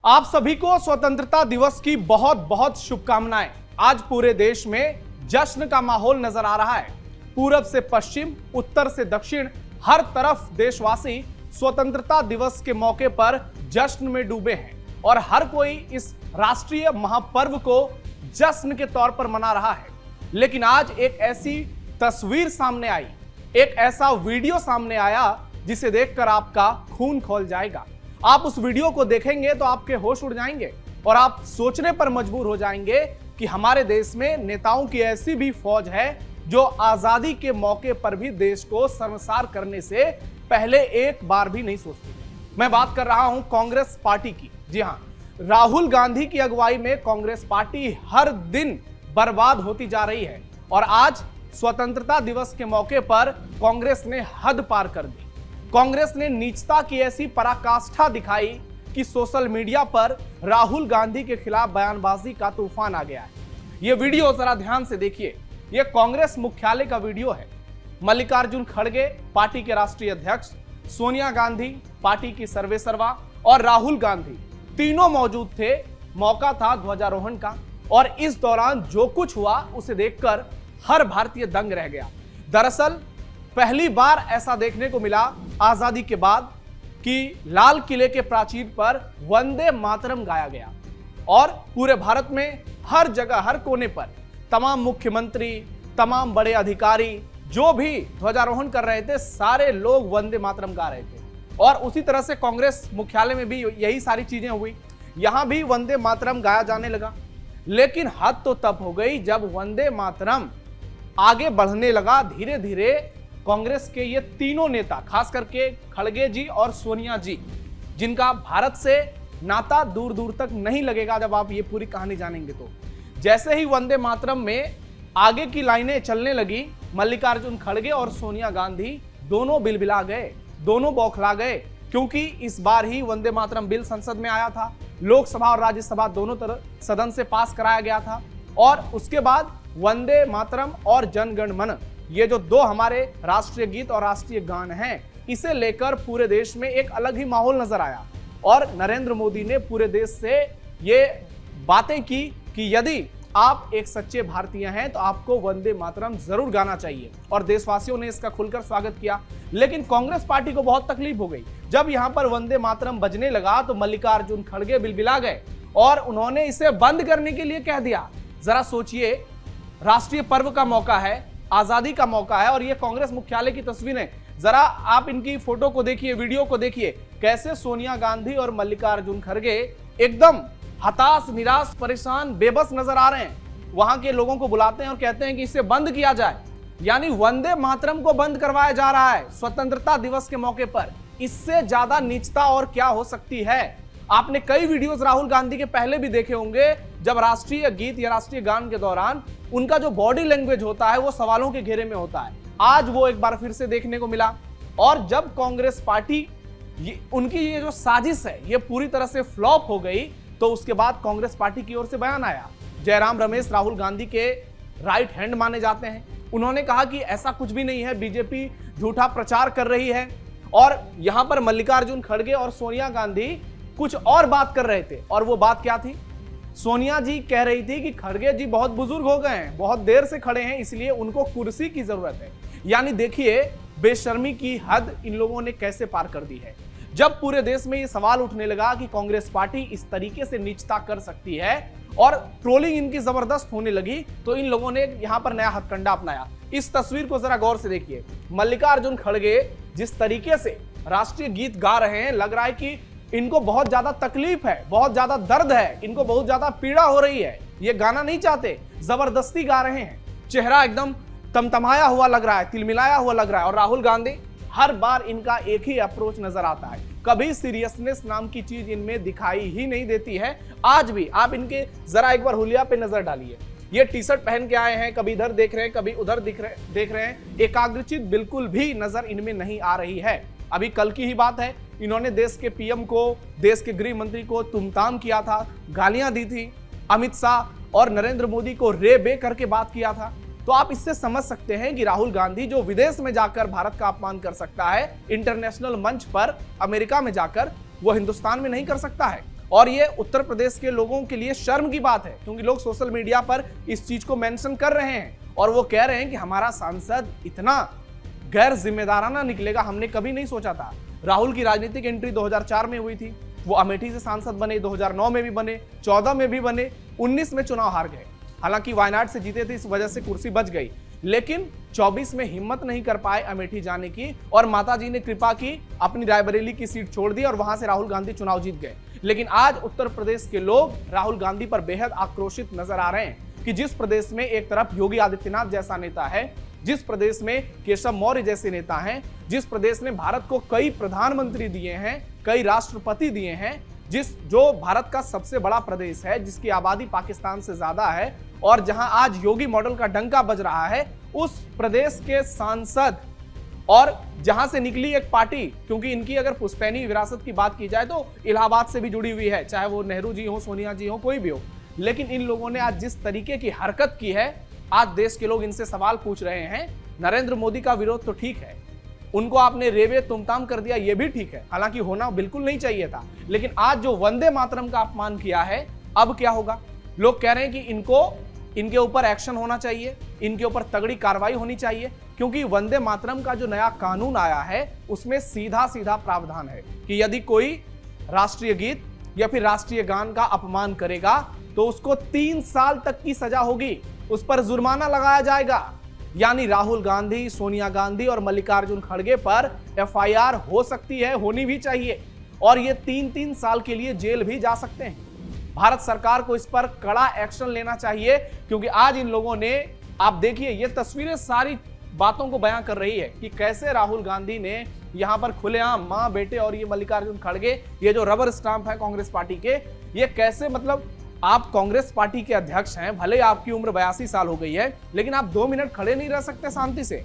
आप सभी को स्वतंत्रता दिवस की बहुत बहुत शुभकामनाएं। आज पूरे देश में जश्न का माहौल नजर आ रहा है। पूरब से पश्चिम, उत्तर से दक्षिण, हर तरफ देशवासी स्वतंत्रता दिवस के मौके पर जश्न में डूबे हैं और हर कोई इस राष्ट्रीय महापर्व को जश्न के तौर पर मना रहा है। लेकिन आज एक ऐसी तस्वीर सामने आई, एक ऐसा वीडियो सामने आया जिसे देखकर आपका खून खौल जाएगा। आप उस वीडियो को देखेंगे तो आपके होश उड़ जाएंगे और आप सोचने पर मजबूर हो जाएंगे कि हमारे देश में नेताओं की ऐसी भी फौज है जो आजादी के मौके पर भी देश को शर्मसार करने से पहले एक बार भी नहीं सोचती। मैं बात कर रहा हूं कांग्रेस पार्टी की। जी हां, राहुल गांधी की अगुवाई में कांग्रेस पार्टी हर दिन बर्बाद होती जा रही है और आज स्वतंत्रता दिवस के मौके पर कांग्रेस ने हद पार कर दी। कांग्रेस ने नीचता की ऐसी पराकाष्ठा दिखाई कि सोशल मीडिया पर राहुल गांधी के खिलाफ बयानबाजी का तूफान आ गया है। यह वीडियो जरा ध्यान से देखिए। यह कांग्रेस मुख्यालय का वीडियो है। मल्लिकार्जुन खड़गे पार्टी के राष्ट्रीय अध्यक्ष, सोनिया गांधी पार्टी की सर्वेसर्वा और राहुल गांधी तीनों मौजूद थे। मौका था ध्वजारोहण का और इस दौरान जो कुछ हुआ उसे देखकर हर भारतीय दंग रह गया। दरअसल पहली बार ऐसा देखने को मिला आजादी के बाद कि लाल किले के प्राचीर पर वंदे मातरम गाया गया और पूरे भारत में हर जगह, हर कोने पर तमाम मुख्यमंत्री, तमाम बड़े अधिकारी जो भी ध्वजारोहण कर रहे थे, सारे लोग वंदे मातरम गा रहे थे। और उसी तरह से कांग्रेस मुख्यालय में भी यही सारी चीजें हुई। यहां भी वंदे मातरम गाया जाने लगा। लेकिन हद तो तब हो गई जब वंदे मातरम आगे बढ़ने लगा। धीरे धीरे कांग्रेस के ये तीनों नेता, खास करके खड़गे जी और सोनिया जी, जिनका भारत से नाता दूर दूर तक नहीं लगेगा जब आप ये पूरी कहानी जानेंगे तो, जैसे ही वंदे मातरम में आगे की लाइनें चलने लगी, मल्लिकार्जुन खड़गे और सोनिया गांधी दोनों बिलबिला गए, दोनों बौखला गए, क्योंकि इस बार ही वंदे मातरम बिल संसद में आया था। लोकसभा और राज्यसभा दोनों तरह सदन से पास कराया गया था और उसके बाद वंदे मातरम और जन गण मन, ये जो दो हमारे राष्ट्रीय गीत और राष्ट्रीय गान हैं, इसे लेकर पूरे देश में एक अलग ही माहौल नजर आया और नरेंद्र मोदी ने पूरे देश से ये बातें की कि यदि आप एक सच्चे भारतीय हैं तो आपको वंदे मातरम जरूर गाना चाहिए और देशवासियों ने इसका खुलकर स्वागत किया। लेकिन कांग्रेस पार्टी को बहुत तकलीफ हो गई। जब यहां पर वंदे मातरम बजने लगा तो मल्लिकार्जुन खड़गे बिलबिला गए और उन्होंने इसे बंद करने के लिए कह दिया। जरा सोचिए, राष्ट्रीय पर्व का मौका है, आजादी का मौका है और ये कांग्रेस मुख्यालय की तस्वीरें। जरा आप इनकी फोटो को देखिए, वीडियो को देखिए, कैसे सोनिया गांधी और मल्लिकार्जुन खड़गे एकदम हताश, निराश, परेशान, बेबस नजर आ रहे हैं। वहां के लोगों को बुलाते हैं और कहते हैं कि इसे बंद किया जाए, यानी वंदे मातरम को बंद करवाया जा रहा है स्वतंत्रता दिवस के मौके पर। इससे ज्यादा नीचता और क्या हो सकती है। आपने कई वीडियोस राहुल गांधी के पहले भी देखे होंगे, जब राष्ट्रीय गीत या राष्ट्रीय गान के दौरान उनका जो बॉडी लैंग्वेज होता है वो सवालों के घेरे में होता है। आज वो एक बार फिर से देखने को मिला और जब कांग्रेस पार्टी उनकी ये जो साजिश है ये पूरी तरह से फ्लॉप हो गई तो उसके बाद कांग्रेस पार्टी की ओर से बयान आया। जयराम रमेश राहुल गांधी के राइट हैंड माने जाते हैं। उन्होंने कहा कि ऐसा कुछ भी नहीं है, बीजेपी झूठा प्रचार कर रही है। और यहां पर मल्लिकार्जुन खड़गे और सोनिया गांधी कुछ और बात कर रहे थे और वो बात क्या थी? सोनिया जी कह रही थी कि खड़गे जी बहुत बुजुर्ग हो गए हैं, बहुत देर से खड़े हैं, इसलिए उनको कुर्सी की जरूरत है। यानी देखिए बेशर्मी की हद इन लोगों ने कैसे पार कर दी है। जब पूरे देश में ये सवाल उठने लगा कि कांग्रेस पार्टी इस तरीके से नीचता कर सकती है और ट्रोलिंग इनकी जबरदस्त होने लगी, तो इन लोगों ने यहां पर नया हथकंडा अपनाया। इस तस्वीर को जरा गौर से देखिए। मल्लिकार्जुन खड़गे जिस तरीके से राष्ट्रीय गीत गा रहे हैं, लग रहा है कि इनको बहुत ज्यादा तकलीफ है, बहुत ज्यादा दर्द है, इनको बहुत ज्यादा पीड़ा हो रही है। ये गाना नहीं चाहते, जबरदस्ती गा रहे हैं। चेहरा एकदम तमतमाया हुआ लग रहा है, तिलमिलाया हुआ लग रहा है। और राहुल गांधी, हर बार इनका एक ही अप्रोच नजर आता है, कभी सीरियसनेस नाम की चीज इनमें दिखाई ही नहीं देती है। आज भी आप इनके जरा एक बार हुलिया पे नजर डालिए। ये टी शर्ट पहन के आए हैं, कभी इधर देख रहे हैं, कभी उधर देख रहे हैं। एकाग्रचित बिल्कुल भी नजर इनमें नहीं आ रही है। अभी कल की ही बात है, इन्होंने देश के पीएम को, देश के गृह मंत्री को तुमताम किया था, गालियां दी थी। अमित शाह और नरेंद्र मोदी को रे बे करके बात किया था। तो आप इससे समझ सकते हैं कि राहुल गांधी जो विदेश में जाकर भारत का अपमान कर सकता है, इंटरनेशनल मंच पर अमेरिका में जाकर, वो हिंदुस्तान में नहीं कर सकता है। और ये उत्तर प्रदेश के लोगों के लिए शर्म की बात है, क्योंकि लोग सोशल मीडिया पर इस चीज को मेंशन कर रहे हैं और वो कह रहे हैं कि हमारा सांसद इतना गैर जिम्मेदाराना निकलेगा, हमने कभी नहीं सोचा था। राहुल की राजनीतिक एंट्री 2004 में हुई थी, वो अमेठी से सांसद बने, 2009 में भी बने, 14 में भी बने, 19 में चुनाव हार गए। हालांकि वायनाड से जीते थे, इस वजह से कुर्सी बच गई, लेकिन 24 में हिम्मत नहीं कर पाए अमेठी जाने की और माताजी ने कृपा की, अपनी रायबरेली की सीट छोड़ दी और वहां से राहुल गांधी चुनाव जीत गए। लेकिन आज उत्तर प्रदेश के लोग राहुल गांधी पर बेहद आक्रोशित नजर आ रहे हैं कि जिस प्रदेश में एक तरफ योगी आदित्यनाथ जैसा नेता है, जिस प्रदेश में केशव मौर्य जैसे नेता हैं, जिस प्रदेश ने भारत को कई प्रधानमंत्री दिए हैं, कई राष्ट्रपति दिए हैं, जो भारत का सबसे बड़ा प्रदेश है, जिसकी आबादी पाकिस्तान से ज्यादा है और जहां आज योगी मॉडल का डंका बज रहा है, उस प्रदेश के सांसद और जहां से निकली एक पार्टी, क्योंकि इनकी अगर पुश्तैनी विरासत की बात की जाए तो इलाहाबाद से भी जुड़ी हुई है, चाहे वो नेहरू जी हो, सोनिया जी हो, कोई भी हो, लेकिन इन लोगों ने आज जिस तरीके की हरकत की है, आज देश के लोग इनसे सवाल पूछ रहे हैं। नरेंद्र मोदी का विरोध तो ठीक है, उनको आपने रेवे तुमताम कर दिया, ये भी ठीक है, हालांकि होना बिल्कुल नहीं चाहिए था, लेकिन आज जो वंदे मातरम का अपमान किया है, अब क्या होगा? लोग कह रहे हैं कि इनके ऊपर एक्शन होना चाहिए, इनके ऊपर तगड़ी कार्रवाई होनी चाहिए, क्योंकि वंदे मातरम का जो नया कानून आया है उसमें सीधा सीधा प्रावधान है कि यदि कोई राष्ट्रीय गीत या फिर राष्ट्रीय गान का अपमान करेगा तो उसको 3 साल तक की सजा होगी, उस पर जुर्माना लगाया जाएगा। यानी राहुल गांधी, सोनिया गांधी और मल्लिकार्जुन खड़गे पर एफआईआर हो सकती है, होनी भी चाहिए, और ये 3-3 साल के लिए जेल भी जा सकते हैं। भारत सरकार को इस पर कड़ा एक्शन लेना चाहिए, क्योंकि आज इन लोगों ने, आप देखिए, ये तस्वीरें सारी बातों को बयां कर रही है कि कैसे राहुल गांधी ने यहां पर खुलेआम मां बेटे और ये मल्लिकार्जुन खड़गे, ये जो रबर स्टाम्प है कांग्रेस पार्टी के, ये कैसे, मतलब आप कांग्रेस पार्टी के अध्यक्ष हैं, भले आपकी उम्र 82 साल हो गई है, लेकिन आप 2 मिनट खड़े नहीं रह सकते शांति से।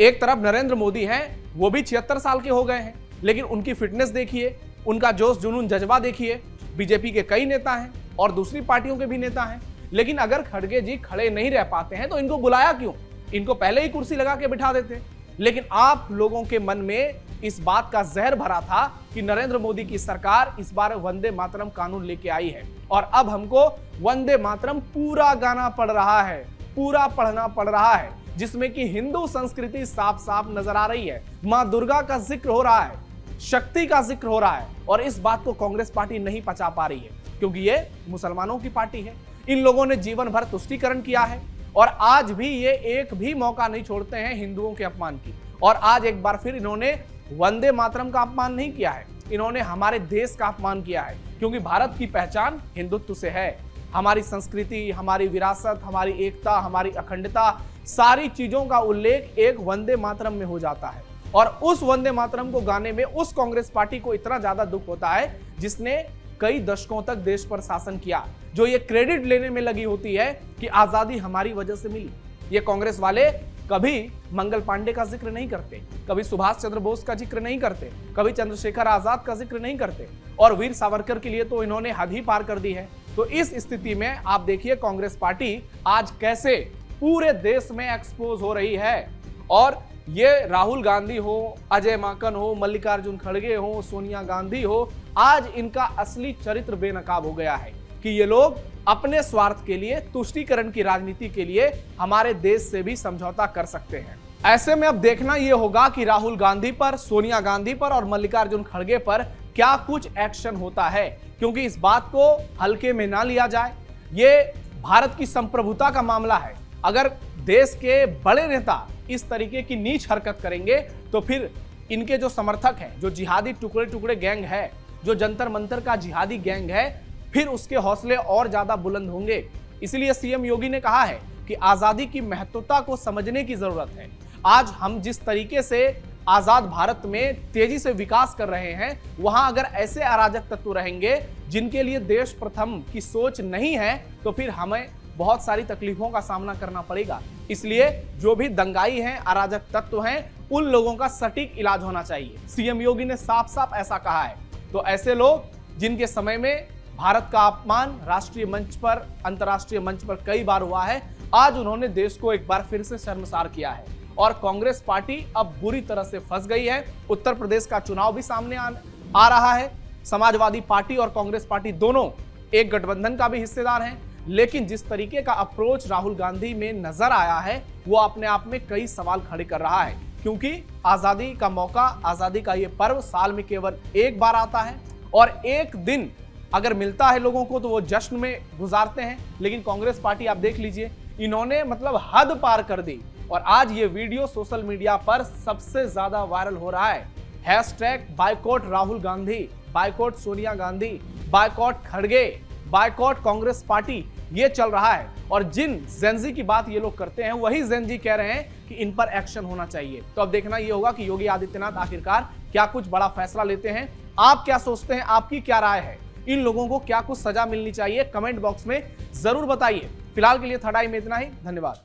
एक तरफ नरेंद्र मोदी हैं, वो भी 76 साल के हो गए हैं, लेकिन उनकी फिटनेस देखिए, उनका जोश जुनून जज्बा देखिए। बीजेपी के कई नेता हैं और दूसरी पार्टियों के भी नेता हैं, लेकिन अगर खड़गे जी खड़े नहीं रह पाते हैं तो इनको बुलाया क्यों? इनको पहले ही कुर्सी लगा के बिठा देते। लेकिन आप लोगों के मन में इस बात का जहर भरा था कि नरेंद्र मोदी की सरकार इस बार वंदे मातरम कानून लेके आई है और अब हमको वंदे मातरम पूरा गाना पड़ रहा है, पूरा पढ़ना पड़ रहा है, जिसमें कि हिंदू संस्कृति साफ साफ नजर आ रही है, मां दुर्गा का जिक्र हो रहा है, शक्ति का जिक्र हो रहा है, और इस बात को कांग्रेस पार्टी नहीं पचा पा रही है, क्योंकि ये मुसलमानों की पार्टी है। इन लोगों ने जीवन भर तुष्टीकरण किया है और आज भी ये एक भी मौका नहीं छोड़ते हैं हिंदुओं के अपमान की, और आज एक बार फिर इन्होंने वंदे मातरम का अपमान नहीं किया है, इन्होंने हमारे देश का अपमान किया है, क्योंकि भारत की पहचान हिंदुत्व से है। हमारी संस्कृति, हमारी विरासत, हमारी एकता, हमारी अखंडता, सारी चीजों का उल्लेख एक वंदे मातरम में हो जाता है। और उस वंदे मातरम को गाने में उस कांग्रेस पार्टी को इतना ज्यादा दुख होता है जिसने कई दशकों तक देश पर शासन किया, जो ये क्रेडिट लेने में लगी होती है कि आजादी हमारी वजह से मिली। ये कांग्रेस वाले कभी मंगल पांडे का जिक्र नहीं करते, कभी सुभाष चंद्र बोस का जिक्र नहीं करते, कभी चंद्रशेखर आजाद का जिक्र नहीं करते, और वीर सावरकर के लिए तो इन्होंने हद ही पार कर दी है। तो इस स्थिति में आप देखिए कांग्रेस पार्टी आज कैसे पूरे देश में एक्सपोज हो रही है, और ये राहुल गांधी हो, अजय माकन हो, मल्लिकार्जुन खड़गे हो, सोनिया गांधी हो, आज इनका असली चरित्र बेनकाब हो गया है कि ये लोग अपने स्वार्थ के लिए, तुष्टीकरण की राजनीति के लिए हमारे देश से भी समझौता कर सकते हैं। ऐसे में अब देखना यह होगा कि राहुल गांधी पर, सोनिया गांधी पर और मल्लिकार्जुन खड़गे पर क्या कुछ एक्शन होता है, क्योंकि इस बात को हल्के में ना लिया जाए। ये भारत की संप्रभुता का मामला है। अगर देश के बड़े नेता इस तरीके की नीच हरकत करेंगे तो फिर इनके जो समर्थक हैं, जो जिहादी टुकड़े टुकड़े गैंग है, जो जंतर मंतर का जिहादी गैंग है, फिर उसके हौसले और ज्यादा बुलंद होंगे। इसलिए सीएम योगी ने कहा है कि आजादी की महत्वता को समझने की जरूरत है। आज हम जिस तरीके से आजाद भारत में तेजी से विकास कर रहे हैं, वहां अगर ऐसे अराजक तत्व रहेंगे जिनके लिए देश प्रथम की सोच नहीं है, तो फिर हमें बहुत सारी तकलीफों का सामना करना पड़ेगा। इसलिए जो भी दंगाई हैं, अराजक तत्व हैं, उन लोगों का सटीक इलाज होना चाहिए। सीएम योगी ने साफ साफ ऐसा कहा है। तो ऐसे लोग जिनके समय में भारत का अपमान राष्ट्रीय मंच पर, अंतर्राष्ट्रीय मंच पर कई बार हुआ है, आज उन्होंने देश को एक बार फिर से शर्मसार किया है और कांग्रेस पार्टी अब बुरी तरह से फंस गई है। उत्तर प्रदेश का चुनाव भी सामने आ रहा है। समाजवादी पार्टी और कांग्रेस पार्टी दोनों एक गठबंधन का भी हिस्सेदार हैं, लेकिन जिस तरीके का अप्रोच राहुल गांधी में नजर आया है वो अपने आप में कई सवाल खड़े कर रहा है, क्योंकि आजादी का मौका, आजादी का ये पर्व साल में केवल एक बार आता है और एक दिन अगर मिलता है लोगों को तो वो जश्न में गुजारते हैं। लेकिन कांग्रेस पार्टी आप देख लीजिए, इन्होंने मतलब हद पार कर दी और आज ये वीडियो सोशल मीडिया पर सबसे ज्यादा वायरल हो रहा है। Hashtag boycott Rahul Gandhi, boycott Sonia Gandhi, boycott खड़गे, बायकॉट कांग्रेस पार्टी, ये चल रहा है। और जिन जेनजी की बात ये लोग करते हैं वही जेनजी कह रहे हैं कि इन पर एक्शन होना चाहिए। तो अब देखना ये होगा कि योगी आदित्यनाथ आखिरकार क्या कुछ बड़ा फैसला लेते हैं। आप क्या सोचते हैं, आपकी क्या राय है, इन लोगों को क्या कुछ सजा मिलनी चाहिए, कमेंट बॉक्स में जरूर बताइए। फिलहाल के लिए थर्ड आई में इतना ही, धन्यवाद।